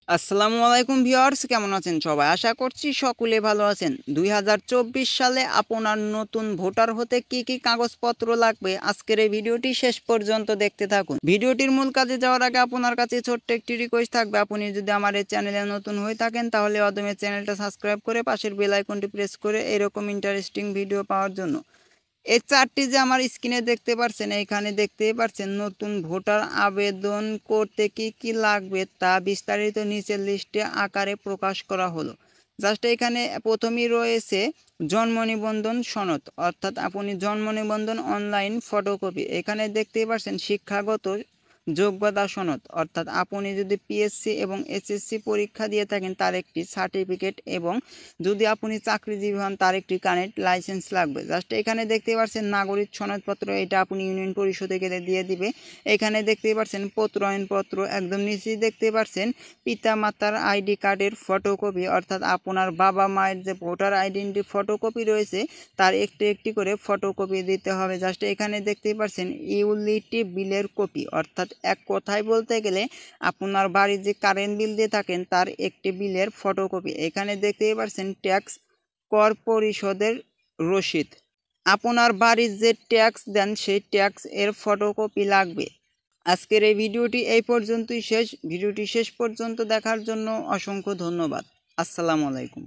আসসালামু আলাইকুম ভিউয়ার্স, কেমন আছেন সবাই? আশা করছি সকলে ভালো আছেন। ২০২৪ সালে আপনার নতুন ভোটার হতে কি কি কাগজপত্র লাগবে আজকের এই ভিডিওটি শেষ পর্যন্ত দেখতে থাকুন। ভিডিওটির মূল কাজে যাওয়ার আগে আপনার কাছে ছোট্ট একটি রিকোয়েস্ট থাকবে, আপনি যদি আমার এই চ্যানেলে নতুন হয়ে থাকেন তাহলে অদমে চ্যানেলটা সাবস্ক্রাইব করে পাশের বেল আইকনটি প্রেস করে এরকম ইন্টারেস্টিং ভিডিও পাওয়ার জন্য। এই চারটি যে আমার স্ক্রিনে দেখতে পাচ্ছেন, এইখানে দেখতেই পাচ্ছেন নতুন ভোটার আবেদন করতে কি কি লাগবে তা বিস্তারিত নিচের লিস্টে আকারে প্রকাশ করা হলো। জাস্ট এখানে প্রথমেই রয়েছে জন্ম নিবন্ধন সনদ, অর্থাৎ আপনি জন্ম নিবন্ধন অনলাইন ফটোকপি। এখানে দেখতেই পাচ্ছেন শিক্ষাগত যোগ্যতা সনদ, অর্থাৎ আপনি যদি পিএসসি এবং এসএসসি পরীক্ষা দিয়ে থাকেন তার একটি সার্টিফিকেট, এবং যদি আপনি চাকরিজীবী হন তার একটি কারেন্ট লাইসেন্স লাগবে। জাস্ট এখানে দেখতে পাচ্ছেন নাগরিক সনদপত্র, এটা আপনি ইউনিয়ন পরিষদে গেলে দিয়ে দিবে। এখানে দেখতে পাচ্ছেন প্রত্যয়নপত্র, একদম নিচেই দেখতে পাচ্ছেন পিতা মাতার আইডি কার্ডের ফটোকপি, অর্থাৎ আপনার বাবা মায়ের যে ভোটার আইডেন্টি ফটোকপি রয়েছে তার একটি একটি করে ফটোকপি দিতে হবে। জাস্ট এখানে দেখতেই পাচ্ছেন ইউটিলিটি বিলের কপি, অর্থাৎ এক কথায় বলতে গেলে আপনার বাড়ির যে কারেন্ট বিল দিয়ে থাকেন তার একটি বিলের ফটোকপি। এখানে দেখতেই পাচ্ছেন ট্যাক্স কর পরিশোধের রসিদ, আপনার বাড়ির যে ট্যাক্স দেন সেই ট্যাক্স এর ফটোকপি লাগবে। আজকের এই ভিডিওটি এই পর্যন্তই শেষ। ভিডিওটি শেষ পর্যন্ত দেখার জন্য অসংখ্য ধন্যবাদ। আসসালামু আলাইকুম।